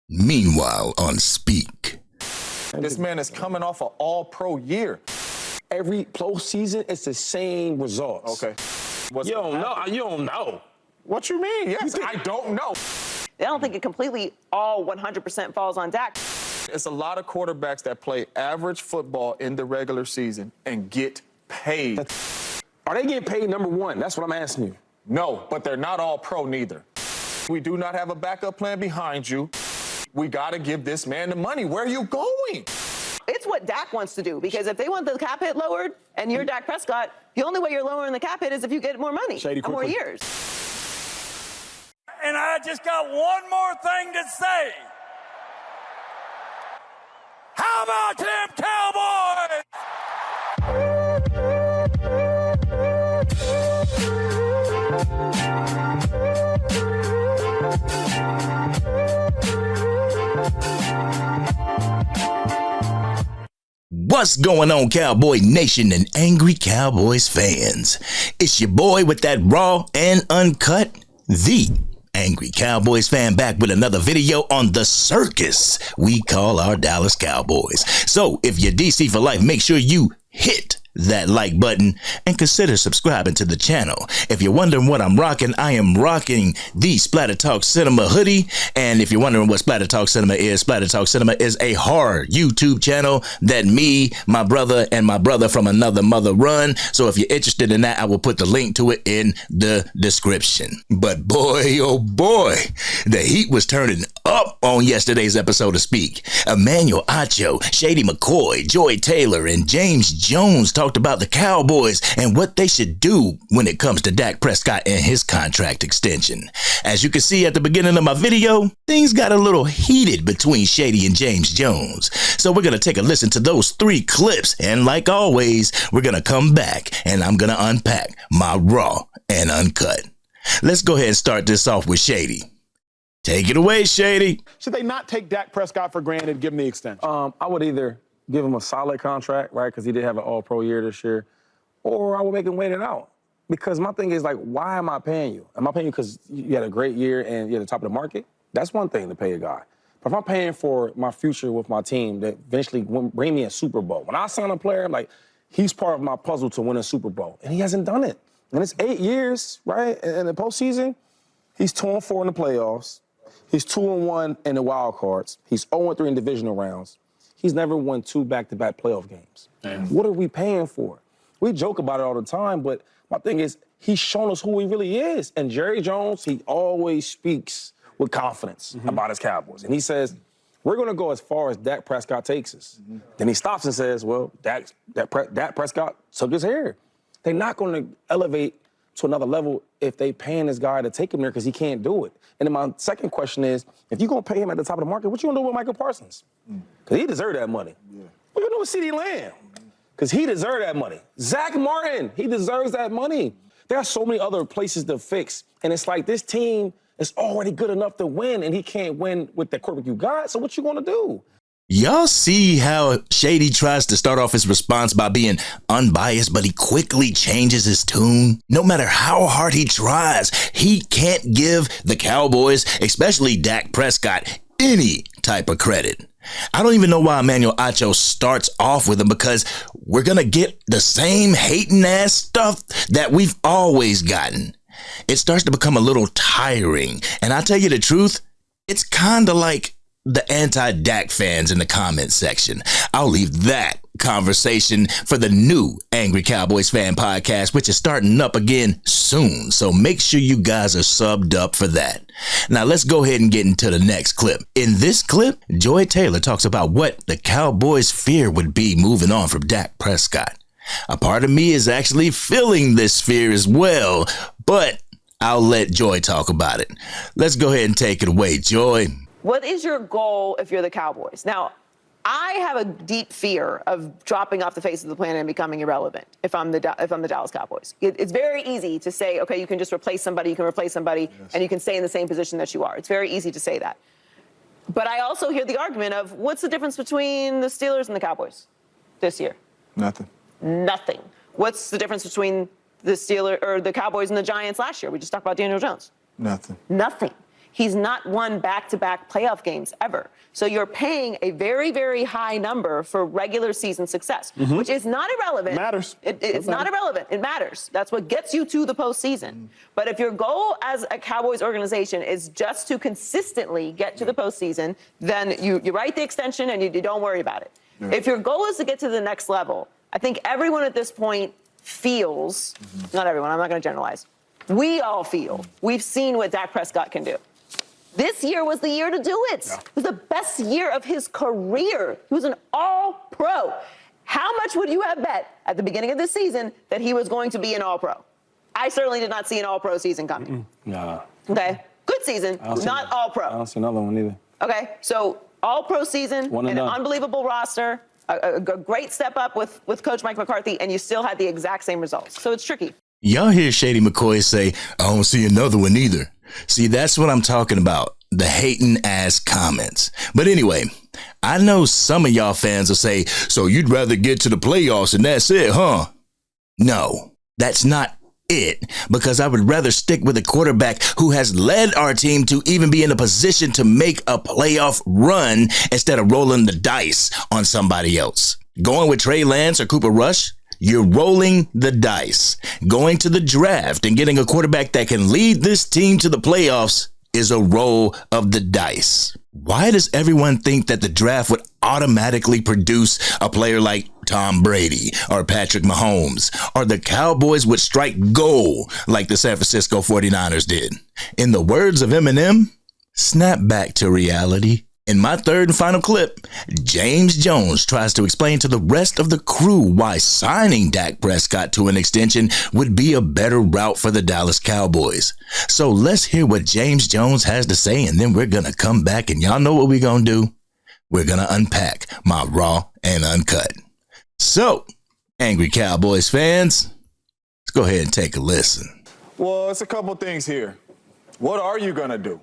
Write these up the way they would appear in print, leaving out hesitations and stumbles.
Meanwhile on Speak. This man is coming off an all-pro year. Every postseason, it's the same results. Okay. You don't know. What you mean? Yes, I don't know. I don't think it completely all 100% falls on Dak. It's a lot of quarterbacks that play average football in the regular season and get paid. Are they getting paid number one? That's what I'm asking you. No, but they're not all pro neither. We do not have a backup plan behind you. We got to give this man the money. Where are you going? It's what Dak wants to do, because if they want the cap hit lowered and you're Dak Prescott, the only way you're lowering the cap hit is if you get more money Shady, and more quickly. years. And I just got one more thing to say. How about them Cowboys? What's going on, Cowboy Nation and Angry Cowboys fans? It's your boy with that raw and uncut, the Angry Cowboys Fan, back with another video on the circus we call our Dallas Cowboys. So if you're DC for life, make sure you hit that like button and consider subscribing to the channel. If you're wondering what I'm rocking, I am rocking the Splatter Talk Cinema hoodie. And if you're wondering what Splatter Talk Cinema is, Splatter Talk Cinema is a horror YouTube channel that me, my brother, and my brother from another mother run. So if you're interested in that, I will put the link to it in the description. But boy, oh boy, the heat was turning up on yesterday's episode of Speak. Emmanuel Acho, Shady McCoy, Joy Taylor, and James Jones talked about the Cowboys and what they should do when it comes to Dak Prescott and his contract extension. As you can see at the beginning of my video, things got a little heated between Shady and James Jones. So we're going to take a listen to those 3 clips, and like always, we're going to come back and I'm going to unpack my raw and uncut. Let's go ahead and start this off with Shady. Take it away, Shady. Should they not take Dak Prescott for granted, give him the extension? I would either give him a solid contract, right, because he did have an all-pro year this year, or I would make him wait it out. Because my thing is, like, why am I paying you? Am I paying you because you had a great year and you're at the top of the market? That's one thing to pay a guy. But if I'm paying for my future with my team that eventually bring me a Super Bowl, when I sign a player, I'm like, he's part of my puzzle to win a Super Bowl. And he hasn't done it. And it's 8 years, right, in the postseason. He's 2-4 in the playoffs. He's 2-1 in the wild cards. He's 0-3 in divisional rounds. He's never won 2 back-to-back playoff games. Damn. What are we paying for? We joke about it all the time, but my thing is, he's shown us who he really is. And Jerry Jones, he always speaks with confidence about his Cowboys. And he says, we're going to go as far as Dak Prescott takes us. Then he stops and says, well, Dak Prescott took his hair. They're not going to elevate to another level if they paying this guy to take him there because he can't do it. And then my second question is, if you're going to pay him at the top of the market, what you going to do with Michael Parsons? Because he deserved that money. Yeah. What you going to do with CeeDee Lamb? Because he deserved that money. Zach Martin, he deserves that money. There are so many other places to fix. And it's like this team is already good enough to win, and he can't win with the quarterback you got. So what you going to do? Y'all see how Shady tries to start off his response by being unbiased, but he quickly changes his tune? No matter how hard he tries, he can't give the Cowboys, especially Dak Prescott, any type of credit. I don't even know why Emmanuel Acho starts off with him, because we're going to get the same hating ass stuff that we've always gotten. It starts to become a little tiring. And I tell you the truth, it's kind of like the anti-Dak fans in the comment section. I'll leave that conversation for the new Angry Cowboys Fan podcast, which is starting up again soon. So make sure you guys are subbed up for that. Now let's go ahead and get into the next clip. In this clip, Joy Taylor talks about what the Cowboys' fear would be moving on from Dak Prescott. A part of me is actually feeling this fear as well, but I'll let Joy talk about it. Let's go ahead and take it away, Joy. What is your goal if you're the Cowboys? Now, I have a deep fear of dropping off the face of the planet and becoming irrelevant if I'm the Dallas Cowboys. It's very easy to say, okay, you can just replace somebody, and you can stay in the same position that you are. It's very easy to say that. But I also hear the argument of, what's the difference between the Steelers and the Cowboys this year? Nothing. Nothing. What's the difference between the Cowboys and the Giants last year? We just talked about Daniel Jones. Nothing. Nothing. He's not won back-to-back playoff games ever. So you're paying a very, very high number for regular season success, which is not irrelevant. Matters. It's not irrelevant. It matters. That's what gets you to the postseason. But if your goal as a Cowboys organization is just to consistently get to the postseason, then you write the extension and you don't worry about it. Yeah. If your goal is to get to the next level, I think everyone at this point feels, not everyone, I'm not going to generalize, we all feel, we've seen what Dak Prescott can do. This year was the year to do it. Yeah. It was the best year of his career. He was an all-pro. How much would you have bet at the beginning of this season that he was going to be an all-pro? I certainly did not see an all-pro season coming. Nah. Okay, good season, not all-pro. I don't see another one either. Okay, so all-pro season, an unbelievable roster, a great step up with Coach Mike McCarthy, and you still had the exact same results. So it's tricky. Y'all hear Shady McCoy say, I don't see another one either. See, that's what I'm talking about. The hating ass comments. But anyway, I know some of y'all fans will say, so you'd rather get to the playoffs and that's it, huh? No, that's not it, because I would rather stick with a quarterback who has led our team to even be in a position to make a playoff run instead of rolling the dice on somebody else. Going with Trey Lance or Cooper Rush, you're rolling the dice. Going to the draft and getting a quarterback that can lead this team to the playoffs is a roll of the dice. Why does everyone think that the draft would automatically produce a player like Tom Brady or Patrick Mahomes, or the Cowboys would strike gold like the San Francisco 49ers did? In the words of Eminem, snap back to reality. In my third and final clip, James Jones tries to explain to the rest of the crew why signing Dak Prescott to an extension would be a better route for the Dallas Cowboys. So let's hear what James Jones has to say, and then we're going to come back, and y'all know what we're going to do. We're going to unpack my Raw and Uncut. So, Angry Cowboys fans, let's go ahead and take a listen. Well, it's a couple things here. What are you going to do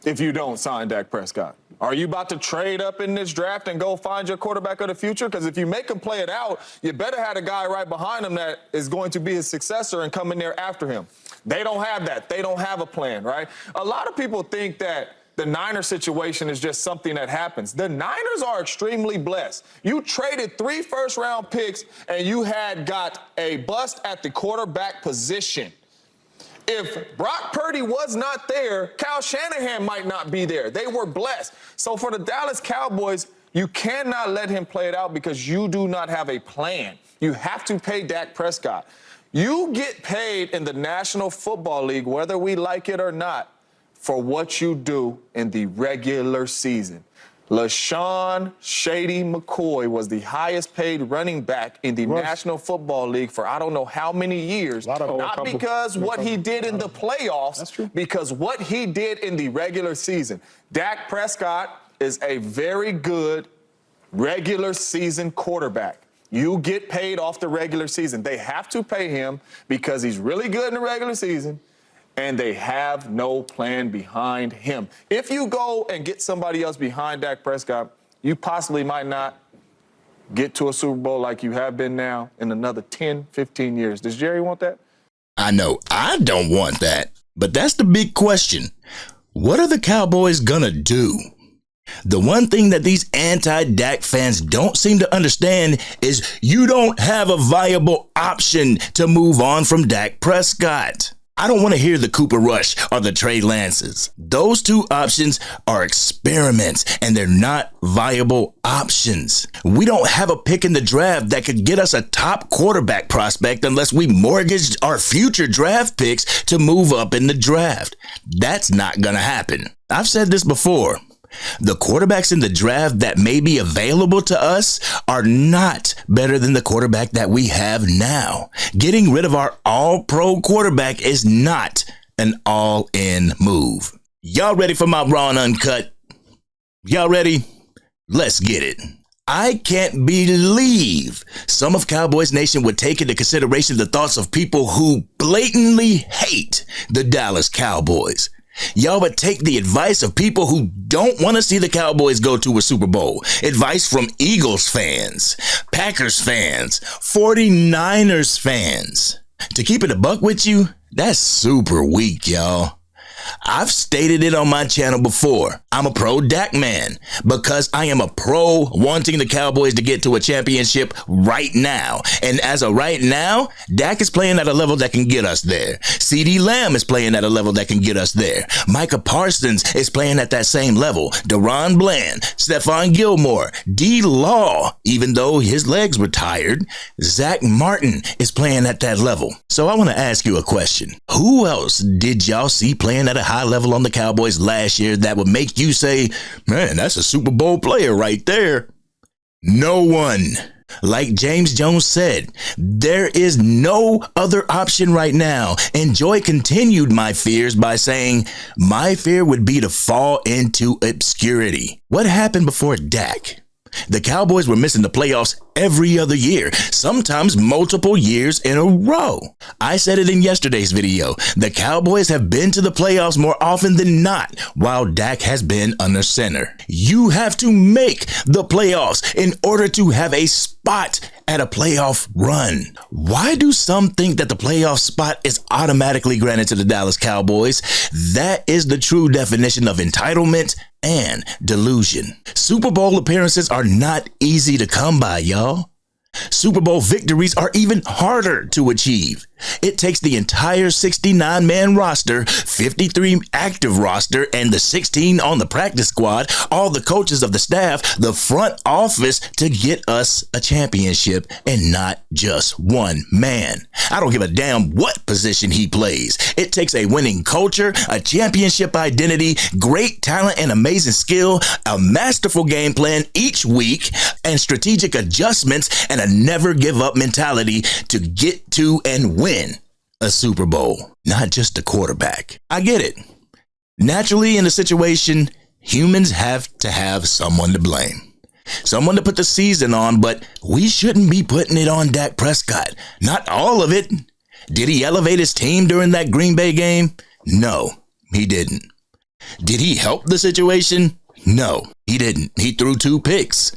if you don't sign Dak Prescott? Are you about to trade up in this draft and go find your quarterback of the future? Because if you make him play it out, you better have a guy right behind him that is going to be his successor and come in there after him. They don't have that. They don't have a plan, right? A lot of people think that the Niners situation is just something that happens. The Niners are extremely blessed. You traded 3 first-round picks, and you had got a bust at the quarterback position. If Brock Purdy was not there, Kyle Shanahan might not be there. They were blessed. So for the Dallas Cowboys, you cannot let him play it out because you do not have a plan. You have to pay Dak Prescott. You get paid in the National Football League, whether we like it or not, for what you do in the regular season. LaShawn Shady McCoy was the highest paid running back in the National Football League for I don't know how many years. Not because what he did in the playoffs, because what he did in the regular season. Dak Prescott is a very good regular season quarterback. You get paid off the regular season. They have to pay him because he's really good in the regular season, and they have no plan behind him. If you go and get somebody else behind Dak Prescott, you possibly might not get to a Super Bowl like you have been now in another 10, 15 years. Does Jerry want that? I know I don't want that, but that's the big question. What are the Cowboys gonna do? The one thing that these anti-Dak fans don't seem to understand is you don't have a viable option to move on from Dak Prescott. I don't want to hear the Cooper Rush or the Trey Lances. Those two options are experiments, and they're not viable options. We don't have a pick in the draft that could get us a top quarterback prospect unless we mortgaged our future draft picks to move up in the draft. That's not going to happen. I've said this before. The quarterbacks in the draft that may be available to us are not better than the quarterback that we have now. Getting rid of our all-pro quarterback is not an all-in move. Y'all ready for my Raw and Uncut? Y'all ready? Let's get it. I can't believe some of Cowboys Nation would take into consideration the thoughts of people who blatantly hate the Dallas Cowboys. Y'all would take the advice of people who don't want to see the Cowboys go to a Super Bowl. Advice from Eagles fans, Packers fans, 49ers fans. To keep it a buck with you, that's super weak, y'all. I've stated it on my channel before. I'm a pro Dak man because I am a pro wanting the Cowboys to get to a championship right now. And as of right now, Dak is playing at a level that can get us there. CeeDee Lamb is playing at a level that can get us there. Micah Parsons is playing at that same level. Deron Bland, Stephon Gilmore, D-Law, even though his legs were tired, Zach Martin is playing at that level. So I want to ask you a question. Who else did y'all see playing at a high level on the Cowboys last year that would make you say, man, that's a Super Bowl player right there? No one. Like James Jones said, there is no other option right now. And Joy continued my fears by saying, my fear would be to fall into obscurity. What happened before Dak? The Cowboys were missing the playoffs every other year, sometimes multiple years in a row. I said it in yesterday's video. The Cowboys have been to the playoffs more often than not, while Dak has been under center. You have to make the playoffs in order to have a spot at a playoff run. Why do some think that the playoff spot is automatically granted to the Dallas Cowboys? That is the true definition of entitlement and delusion. Super Bowl appearances are not easy to come by, y'all. Super Bowl victories are even harder to achieve. It takes the entire 69-man roster, 53 active roster, and the 16 on the practice squad, all the coaches of the staff, the front office to get us a championship and not just one man. I don't give a damn what position he plays. It takes a winning culture, a championship identity, great talent and amazing skill, a masterful game plan each week, and strategic adjustments and a never give up mentality to get to and win a Super Bowl, not just a quarterback. I get it. Naturally, in a situation, humans have to have someone to blame. Someone to put the season on, but we shouldn't be putting it on Dak Prescott. Not all of it. Did he elevate his team during that Green Bay game? No, he didn't. Did he help the situation? No, he didn't. He threw 2 picks.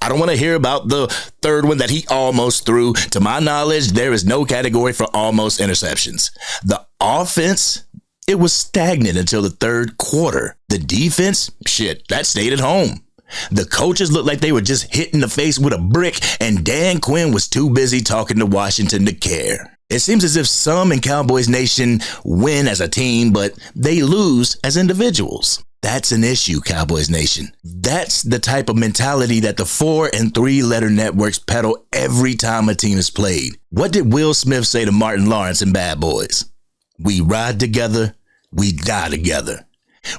I don't want to hear about the third one that he almost threw. To my knowledge, there is no category for almost interceptions. The offense, it was stagnant until the third quarter. The defense, shit, that stayed at home. The coaches looked like they were just hit in the face with a brick, and Dan Quinn was too busy talking to Washington to care. It seems as if some in Cowboys Nation win as a team, but they lose as individuals. That's an issue, Cowboys Nation. That's the type of mentality that the 4- and 3-letter networks peddle every time a team is played. What did Will Smith say to Martin Lawrence in Bad Boys? We ride together, we die together.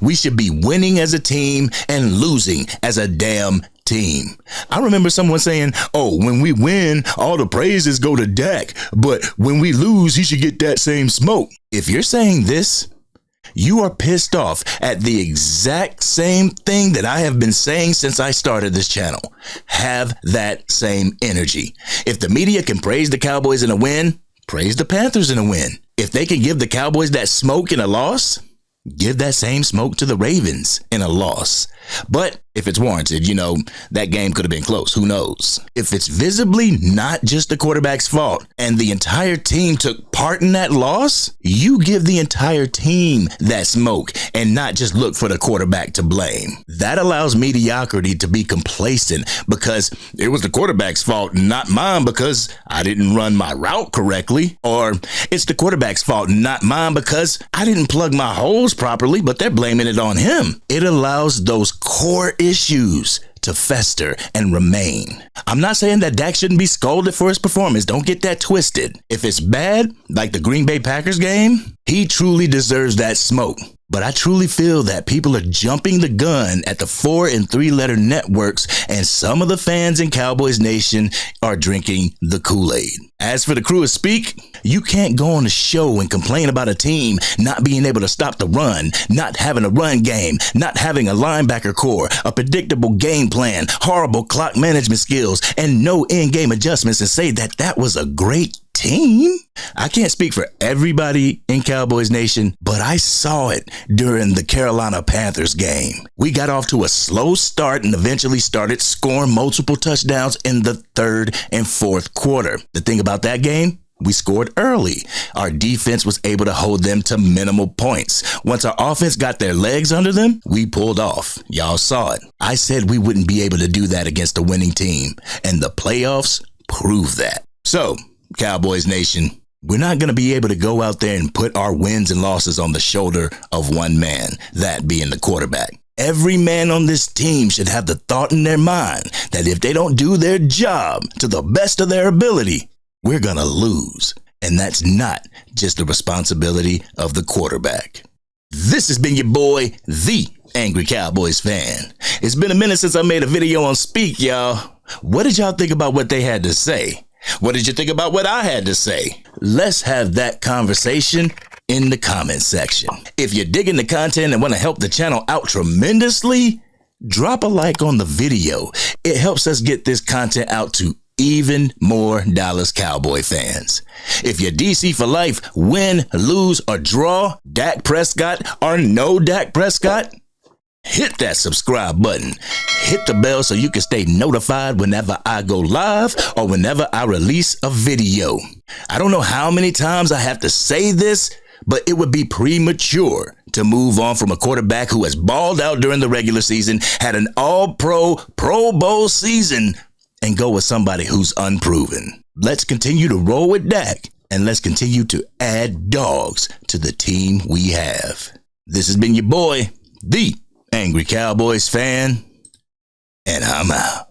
We should be winning as a team and losing as a damn team. I remember someone saying, oh, when we win, all the praises go to Dak, but when we lose, he should get that same smoke. If you're saying this, you are pissed off at the exact same thing that I have been saying since I started this channel. Have that same energy. If the media can praise the Cowboys in a win, praise the Panthers in a win. If they can give the Cowboys that smoke in a loss, give that same smoke to the Ravens in a loss. But if it's warranted, that game could have been close. Who knows? If it's visibly not just the quarterback's fault and the entire team took part in that loss, you give the entire team that smoke and not just look for the quarterback to blame. That allows mediocrity to be complacent because it was the quarterback's fault, not mine because I didn't run my route correctly. Or it's the quarterback's fault, not mine because I didn't plug my holes properly, but they're blaming it on him. It allows those core issues to fester and remain. I'm not saying that Dak shouldn't be scolded for his performance. Don't get that twisted. If it's bad, like the Green Bay Packers game, he truly deserves that smoke. But I truly feel that people are jumping the gun at the 4- and 3-letter networks, and some of the fans in Cowboys Nation are drinking the Kool-Aid. As for the crew of Speak, you can't go on a show and complain about a team not being able to stop the run, not having a run game, not having a linebacker core, a predictable game plan, horrible clock management skills, and no in-game adjustments and say that that was a great team. I can't speak for everybody in Cowboys Nation, but I saw it during the Carolina Panthers game. We got off to a slow start and eventually started scoring multiple touchdowns in the 3rd and 4th quarter. The thing about that game, We scored early. Our defense was able to hold them to minimal points. Once our offense got their legs under them, we pulled off. Y'all saw it. I said we wouldn't be able to do that against a winning team, and the playoffs prove that. So, Cowboys Nation, we're not going to be able to go out there and put our wins and losses on the shoulder of one man, that being the quarterback. Every man on this team should have the thought in their mind that if they don't do their job to the best of their ability, we're going to lose. And that's not just the responsibility of the quarterback. This has been your boy, the Angry Cowboys Fan. It's been a minute since I made a video on Speak, y'all. What did y'all think about what they had to say? What did you think about what I had to say? Let's have that conversation in the comment section. If you're digging the content and want to help the channel out tremendously, drop a like on the video. It helps us get this content out to even more Dallas Cowboy fans. If you're DC for life, win, lose, or draw, Dak Prescott or no Dak Prescott, hit that subscribe button. Hit the bell so you can stay notified whenever I go live or whenever I release a video. I don't know how many times I have to say this, but it would be premature to move on from a quarterback who has balled out during the regular season, had an all-pro, Pro Bowl season, and go with somebody who's unproven. Let's continue to roll with Dak, and let's continue to add dogs to the team we have. This has been your boy, the Angry Cowboys Fan, and I'm out.